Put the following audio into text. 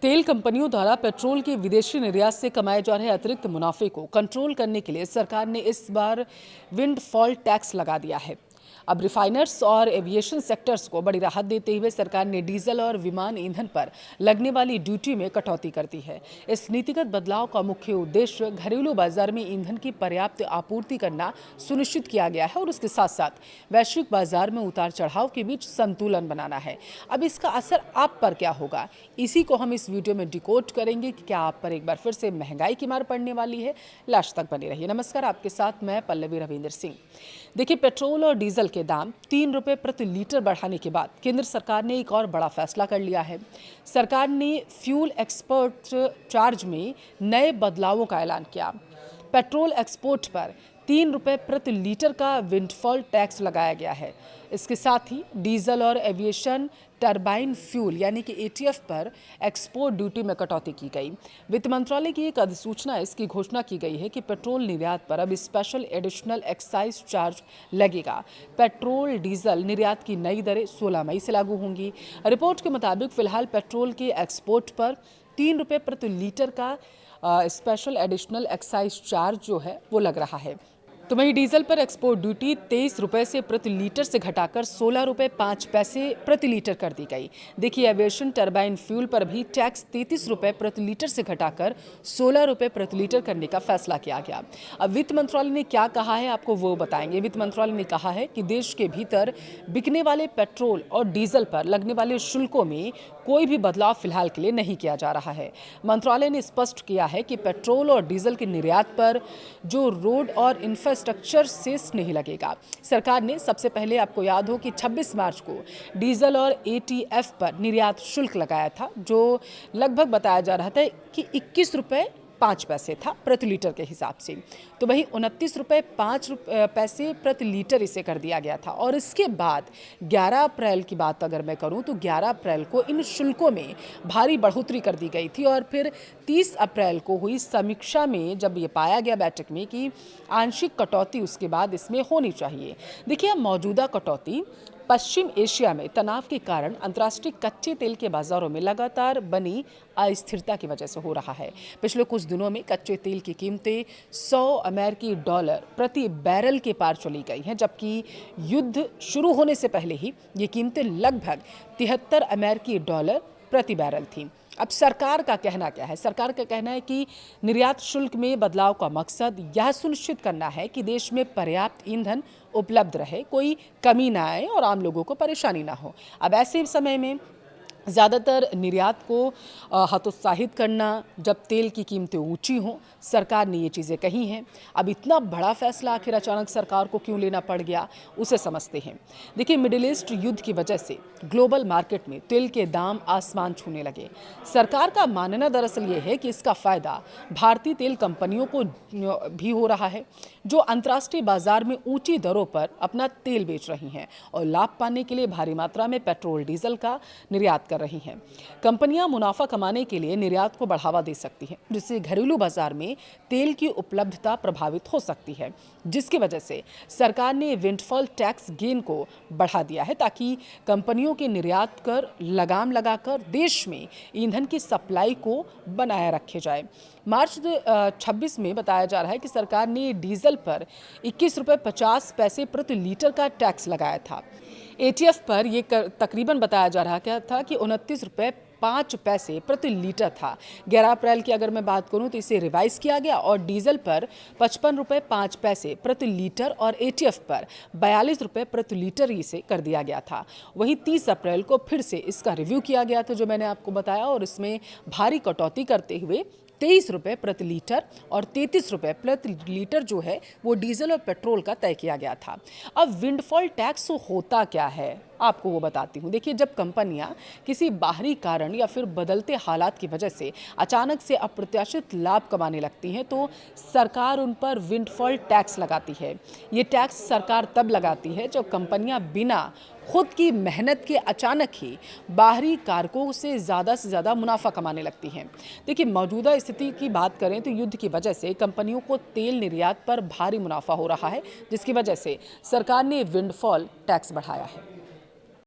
तेल कंपनियों द्वारा पेट्रोल के विदेशी निर्यात से कमाए जा रहे अतिरिक्त मुनाफे को कंट्रोल करने के लिए सरकार ने इस बार विंडफॉल टैक्स लगा दिया है। अब रिफाइनर्स और एविएशन सेक्टर्स को बड़ी राहत देते हुए सरकार ने डीजल और विमान ईंधन पर लगने वाली ड्यूटी में कटौती कर दी है। इस नीतिगत बदलाव का मुख्य उद्देश्य घरेलू बाजार में ईंधन की पर्याप्त आपूर्ति करना सुनिश्चित किया गया है और उसके साथ साथ वैश्विक बाजार में उतार चढ़ाव के बीच संतुलन बनाना है। अब इसका असर आप पर क्या होगा, इसी को हम इस वीडियो में डिकोड करेंगे कि क्या आप पर एक बार फिर से महंगाई की मार पड़ने वाली है। लास्ट तक बने रहिए। नमस्कार, आपके साथ मैं पल्लवी रविंदर सिंह। देखिए, पेट्रोल और डीजल के दाम 3 रुपये प्रति लीटर बढ़ाने के बाद केंद्र सरकार ने एक और बड़ा फैसला कर लिया है। सरकार ने फ्यूल एक्सपोर्ट चार्ज में नए बदलावों का ऐलान किया। पेट्रोल एक्सपोर्ट पर 3 रुपये प्रति लीटर का विंडफॉल टैक्स लगाया गया है। इसके साथ ही डीजल और एविएशन टरबाइन फ्यूल यानी कि एटीएफ पर एक्सपोर्ट ड्यूटी में कटौती की गई। वित्त मंत्रालय की एक अधिसूचना इसकी घोषणा की गई है कि पेट्रोल निर्यात पर अब स्पेशल एडिशनल एक्साइज चार्ज लगेगा। पेट्रोल डीजल निर्यात की नई दरें 16 मई से लागू होंगी। रिपोर्ट के मुताबिक फिलहाल पेट्रोल के एक्सपोर्ट पर 3 रुपये प्रति लीटर का स्पेशल एडिशनल एक्साइज चार्ज जो है वो लग रहा है। तो वहीं डीजल पर एक्सपोर्ट ड्यूटी 23 रुपये से प्रति लीटर से घटाकर 16 रुपये 5 पैसे प्रति लीटर कर दी गई। देखिए, एविएशन टरबाइन फ्यूल पर भी टैक्स 33 रुपये प्रति लीटर से घटाकर 16 रुपये प्रति लीटर करने का फैसला किया गया। अब वित्त मंत्रालय ने क्या कहा है आपको वो बताएंगे। वित्त मंत्रालय ने कहा है कि देश के भीतर बिकने वाले पेट्रोल और डीजल पर लगने वाले शुल्कों में कोई भी बदलाव फिलहाल के लिए नहीं किया जा रहा है। मंत्रालय ने स्पष्ट किया है कि पेट्रोल और डीजल के निर्यात पर जो रोड और इंफ्रास्ट्रक्चर सेस नहीं लगेगा। सरकार ने सबसे पहले, आपको याद हो कि 26 मार्च को डीजल और एटीएफ पर निर्यात शुल्क लगाया था, जो लगभग बताया जा रहा था कि 21 रुपये 5 पैसे था प्रति लीटर के हिसाब से। तो वही 29 रुपये 5 पैसे प्रति लीटर इसे कर दिया गया था। और इसके बाद 11 अप्रैल की बात अगर मैं करूं तो 11 अप्रैल को इन शुल्कों में भारी बढ़ोतरी कर दी गई थी और फिर 30 अप्रैल को हुई समीक्षा में जब ये पाया गया बैठक में कि आंशिक कटौती उसके बाद इसमें होनी चाहिए। देखिए, अब मौजूदा कटौती पश्चिम एशिया में तनाव के कारण अंतर्राष्ट्रीय कच्चे तेल के बाजारों में लगातार बनी अस्थिरता की वजह से हो रहा है। पिछले कुछ दिनों में कच्चे तेल की कीमतें $100 प्रति बैरल के पार चली गई हैं, जबकि युद्ध शुरू होने से पहले ही ये कीमतें लगभग $73 प्रति बैरल थीं। अब सरकार का कहना क्या है? सरकार का कहना है कि निर्यात शुल्क में बदलाव का मकसद यह सुनिश्चित करना है कि देश में पर्याप्त ईंधन उपलब्ध रहे, कोई कमी ना आए और आम लोगों को परेशानी ना हो। अब ऐसे समय में ज़्यादातर निर्यात को हतोत्साहित करना, जब तेल की कीमतें ऊंची हों, सरकार ने ये चीज़ें कही हैं। अब इतना बड़ा फैसला आखिर अचानक सरकार को क्यों लेना पड़ गया, उसे समझते हैं। देखिए, मिडिल ईस्ट युद्ध की वजह से ग्लोबल मार्केट में तेल के दाम आसमान छूने लगे। सरकार का मानना दरअसल ये है कि इसका फ़ायदा भारतीय तेल कंपनियों को भी हो रहा है, जो अंतर्राष्ट्रीय बाजार में ऊंची दरों पर अपना तेल बेच रही हैं और लाभ पाने के लिए भारी मात्रा में पेट्रोल डीजल का निर्यात कर रही हैं। कंपनियां मुनाफा कमाने के लिए निर्यात को बढ़ावा दे सकती हैं, जिससे घरेलू बाजार में तेल की उपलब्धता प्रभावित हो सकती है, जिसकी वजह से सरकार ने विंडफॉल टैक्स गेन को बढ़ा दिया है ताकि कंपनियों के निर्यात कर लगाम लगाकर देश में ईंधन की सप्लाई को बनाए रखे जाए। मार्च 26 में बताया जा रहा है कि सरकार ने डीजल पर 21 रुपये 50 पैसे प्रति लीटर का टैक्स लगाया था। एटीएफ पर यह तकरीबन बताया जा रहा था कि 29 रुपये 5 पैसे प्रति लीटर था। 11 अप्रैल की अगर मैं बात करूं तो इसे रिवाइज किया गया और डीजल पर 55 रुपये 5 पैसे प्रति लीटर और एटीएफ पर 42 रुपये प्रति लीटर इसे कर दिया गया था। वहीं 30 अप्रैल को फिर से इसका रिव्यू किया गया था, जो मैंने आपको बताया, और इसमें भारी कटौती करते हुए 23 रुपये प्रति लीटर और 33 रुपये प्रति लीटर जो है वो डीजल और पेट्रोल का तय किया गया था। अब विंडफॉल टैक्स होता क्या है, आपको वो बताती हूँ। देखिए, जब कंपनियां किसी बाहरी कारण या फिर बदलते हालात की वजह से अचानक से अप्रत्याशित लाभ कमाने लगती हैं, तो सरकार उन पर विंडफॉल टैक्स लगाती है। ये टैक्स सरकार तब लगाती है जब कंपनियां बिना खुद की मेहनत के अचानक ही बाहरी कारकों से ज़्यादा मुनाफा कमाने लगती हैं। देखिए, मौजूदा स्थिति की बात करें तो युद्ध की वजह से कंपनियों को तेल निर्यात पर भारी मुनाफा हो रहा है, जिसकी वजह से सरकार ने विंडफॉल टैक्स बढ़ाया है।